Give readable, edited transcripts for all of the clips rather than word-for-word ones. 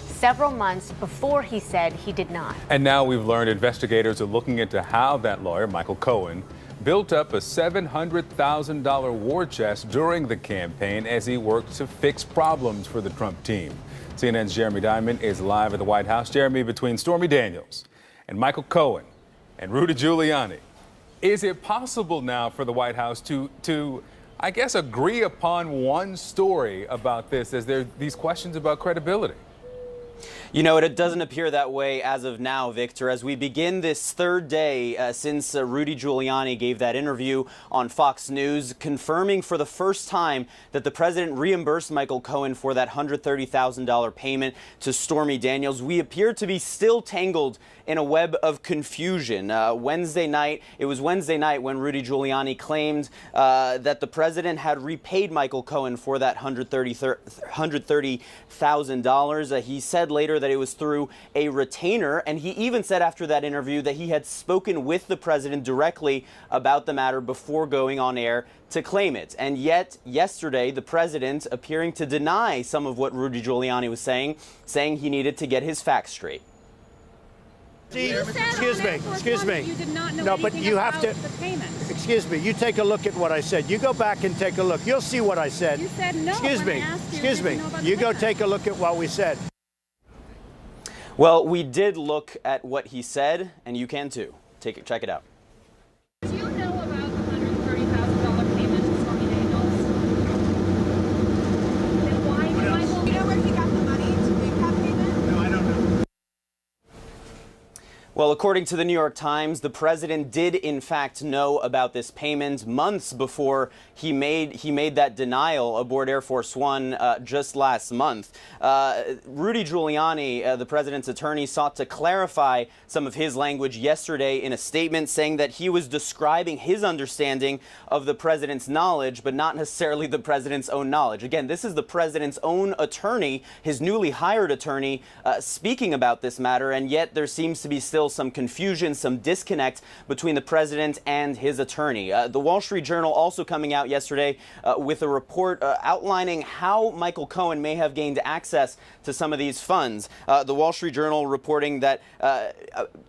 several months before he said he did not. And now we've learned investigators are looking into how that lawyer, Michael Cohen, built up a $700,000 war chest during the campaign as he worked to fix problems for the Trump team. CNN's Jeremy Diamond is live at the White House. Jeremy, between Stormy Daniels and Michael Cohen and Rudy Giuliani, is it possible now for the White House to I guess, agree upon one story about this as there are these questions about credibility? You know, it doesn't appear that way as of now, Victor, as we begin this third day since Rudy Giuliani gave that interview on Fox News, confirming for the first time that the president reimbursed Michael Cohen for that $130,000 payment to Stormy Daniels. We appear to be still tangled in a web of confusion. Wednesday night when Rudy Giuliani claimed that the president had repaid Michael Cohen for that $130,000. He said later that it was through a retainer, and he even said after that interview that he had spoken with the president directly about the matter before going on air to claim it. And yet, yesterday, the president appearing to deny some of what Rudy Giuliani was saying he needed to get his facts straight. Excuse me. You did not know no, but you have to. The payments. Excuse me. You take a look at what I said. You go back and take a look. You'll see what I said. You said no. Excuse me. Excuse me. You go take a look at what we said. Well, we did look at what he said, and you can too. Check it out. Do you know about the $130,000 payment to Stormy Daniels? Then why did Michael? You know where he got the money to make that payment? No, I don't know. Well, according to the New York Times, the president did in fact know about this payment months before he made that denial aboard Air Force One just last month. Rudy Giuliani, the president's attorney, sought to clarify some of his language yesterday in a statement saying that he was describing his understanding of the president's knowledge, but not necessarily the president's own knowledge. Again, this is the president's own attorney, his newly hired attorney, speaking about this matter, and yet there seems to be still some confusion, some disconnect between the president and his attorney. The Wall Street Journal also coming out yesterday with a report outlining how Michael Cohen may have gained access to some of these funds. The Wall Street Journal reporting that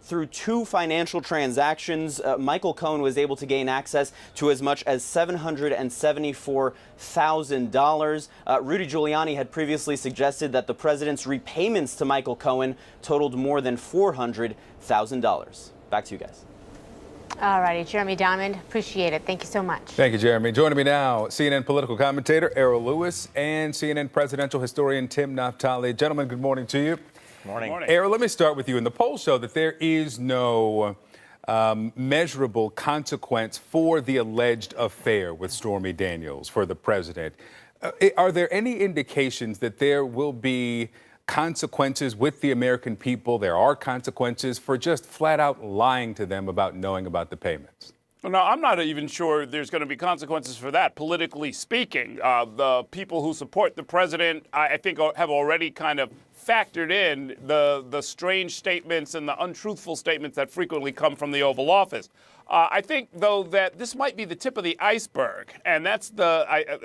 through two financial transactions, Michael Cohen was able to gain access to as much as $774,000. Rudy Giuliani had previously suggested that the president's repayments to Michael Cohen totaled more than $400,000. Back to you guys. All righty, Jeremy Diamond, appreciate it. Thank you so much. Thank you, Jeremy. Joining me now, CNN political commentator Errol Lewis and CNN presidential historian Tim Naftali. Gentlemen, good morning to you. Morning. Errol, let me start with you. In the polls show that there is no measurable consequence for the alleged affair with Stormy Daniels for the president. Are there any indications that there will be consequences with the American people? There are consequences for just flat out lying to them about knowing about the payments. Well, no, I'm not even sure there's going to be consequences for that, politically speaking. The people who support the president, I think, have already kind of factored in the strange statements and the untruthful statements that frequently come from the Oval Office. I think, though, that this might be the tip of the iceberg, and that's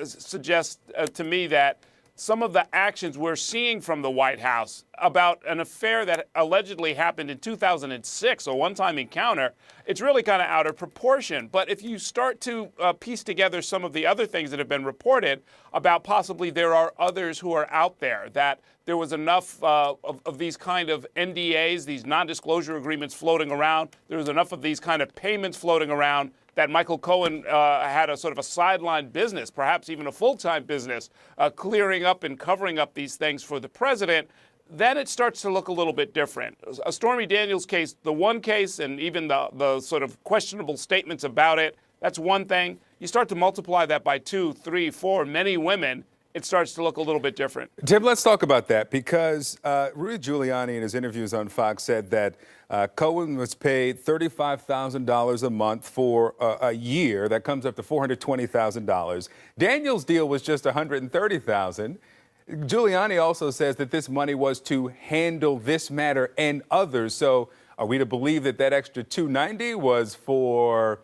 suggests to me that some of the actions we're seeing from the White House about an affair that allegedly happened in 2006, a one-time encounter, it's really kind of out of proportion. But if you start to piece together some of the other things that have been reported about possibly there are others who are out there, that there was enough of these kind of NDAs, these non-disclosure agreements floating around, there was enough of these kind of payments floating around, that Michael Cohen had a sort of a sideline business, perhaps even a full-time business, clearing up and covering up these things for the president, then it starts to look a little bit different. A Stormy Daniels case, the one case, and even the sort of questionable statements about it, that's one thing. You start to multiply that by 2, 3, 4, many women, it starts to look a little bit different. Tim, let's talk about that because Rudy Giuliani in his interviews on Fox said that Cohen was paid $35,000 a month for a year. That comes up to $420,000. Daniels' deal was just $130,000. Giuliani also says that this money was to handle this matter and others. So are we to believe that that extra $290 was for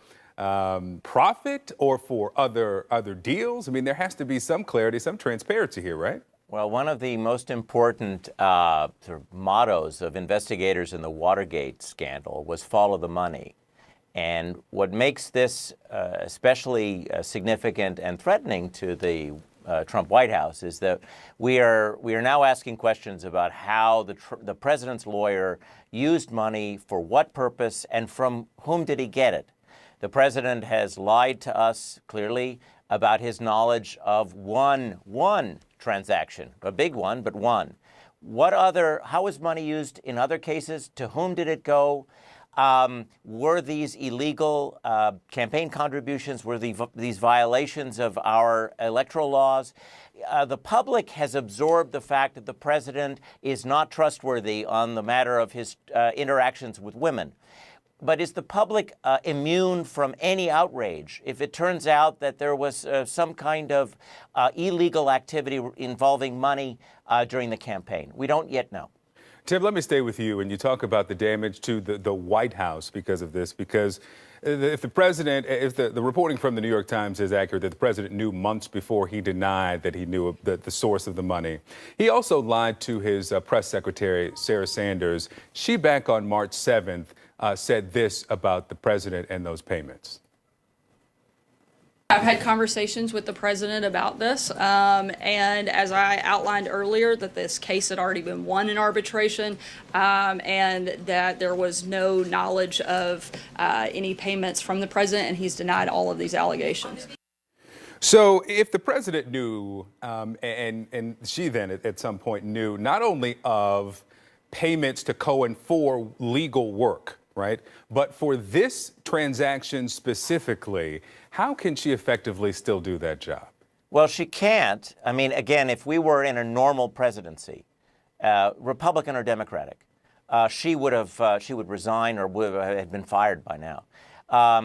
profit or for other deals? I mean, there has to be some clarity, some transparency here, right? Well, one of the most important sort of mottos of investigators in the Watergate scandal was follow the money. And what makes this especially significant and threatening to the Trump White House is that we are now asking questions about how the president's lawyer used money, for what purpose, and from whom did he get it. The president has lied to us clearly about his knowledge of one transaction, a big one, but one. How was money used in other cases? To whom did it go? Were these illegal campaign contributions? Were these violations of our electoral laws? The public has absorbed the fact that the president is not trustworthy on the matter of his interactions with women. But is the public immune from any outrage if it turns out that there was some kind of illegal activity involving money during the campaign? We don't yet know. Tim, let me stay with you. And you talk about the damage to the White House because of this, because if the reporting from the New York Times is accurate, that the president knew months before he denied that he knew the source of the money. He also lied to his press secretary, Sarah Sanders. She, back on March 7th, said this about the president and those payments. I've had conversations with the president about this, and as I outlined earlier, that this case had already been won in arbitration, and that there was no knowledge of any payments from the president, and he's denied all of these allegations. So if the president knew, and she then at some point knew, not only of payments to Cohen for legal work, right, but for this transaction specifically, how can she effectively still do that job? Well, she can't. I mean, again, if we were in a normal presidency, Republican or Democratic, she would resign or would have been fired by now.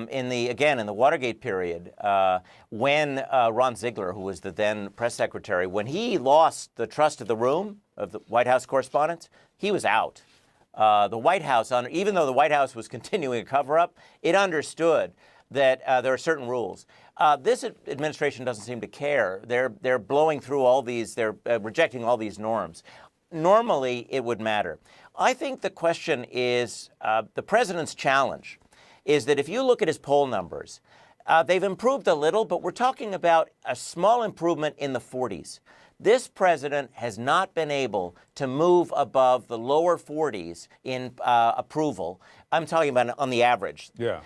In the Watergate period, when Ron Ziegler, who was the then press secretary, when he lost the trust of the room of the White House correspondents, he was out. The White House, even though the White House was continuing a cover-up, it understood that there are certain rules. This administration doesn't seem to care. They're blowing through all these. They're rejecting all these norms. Normally, it would matter. I think the question is the president's challenge is that if you look at his poll numbers, they've improved a little, but we're talking about a small improvement in the 40s. This president has not been able to move above the lower 40s in approval. I'm talking about on the average. Yeah.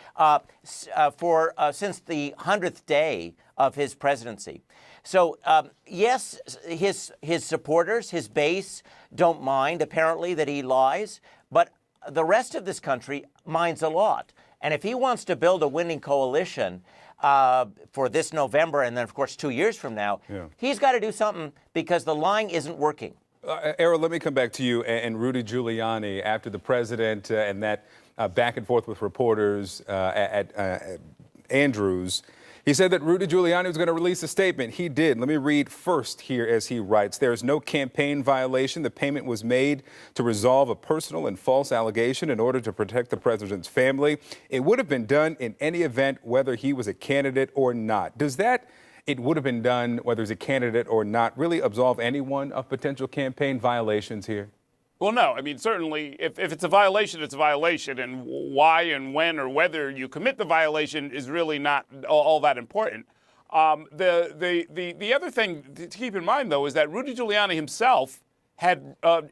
Since the 100th day of his presidency. So, yes, his supporters, his base, don't mind, apparently, that he lies. But the rest of this country minds a lot. And if he wants to build a winning coalition for this November and then, of course, 2 years from now, he's got to do something because the lying isn't working. Errol, let me come back to you and Rudy Giuliani after the president and that back and forth with reporters at Andrews. He said that Rudy Giuliani was going to release a statement. He did. Let me read first here as he writes. There is no campaign violation. The payment was made to resolve a personal and false allegation in order to protect the president's family. It would have been done in any event, whether he was a candidate or not. Does that, it would have been done whether he's a candidate or not, really absolve anyone of potential campaign violations here? Well, no. I mean, certainly, if it's a violation, it's a violation. And why and when or whether you commit the violation is really not all that important. The other thing to keep in mind, though, is that Rudy Giuliani himself had, a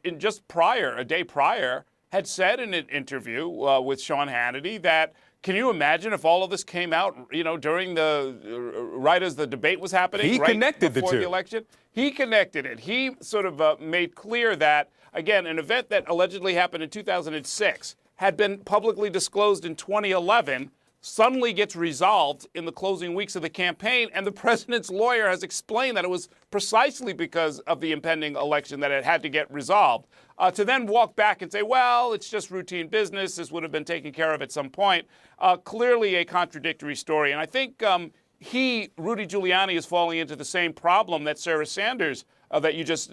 day prior, had said in an interview with Sean Hannity that, can you imagine if all of this came out, during right as the debate was happening? He connected the two. Before the election? He connected it. He sort of made clear that, again, an event that allegedly happened in 2006 had been publicly disclosed in 2011, suddenly gets resolved in the closing weeks of the campaign, and the president's lawyer has explained that it was precisely because of the impending election that it had to get resolved. To then walk back and say, well, it's just routine business, this would have been taken care of at some point, clearly a contradictory story. And I think Rudy Giuliani, is falling into the same problem that Sarah Sanders, that you just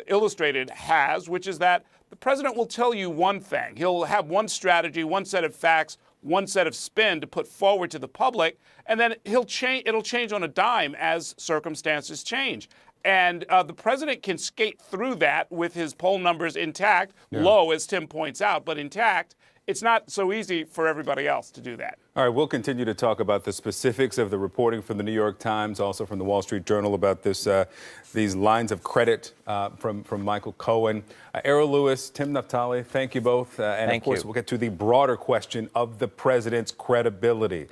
illustrated, has, which is that the president will tell you one thing. He'll have one strategy, one set of facts, one set of spin to put forward to the public, and then it'll change on a dime as circumstances change. And the president can skate through that with his poll numbers intact, low, as Tim points out, but intact. It's not so easy for everybody else to do that. All right, we'll continue to talk about the specifics of the reporting from the New York Times, also from the Wall Street Journal about this, these lines of credit from Michael Cohen. Errol Lewis, Tim Naftali, thank you both. And of course, we'll get to the broader question of the president's credibility.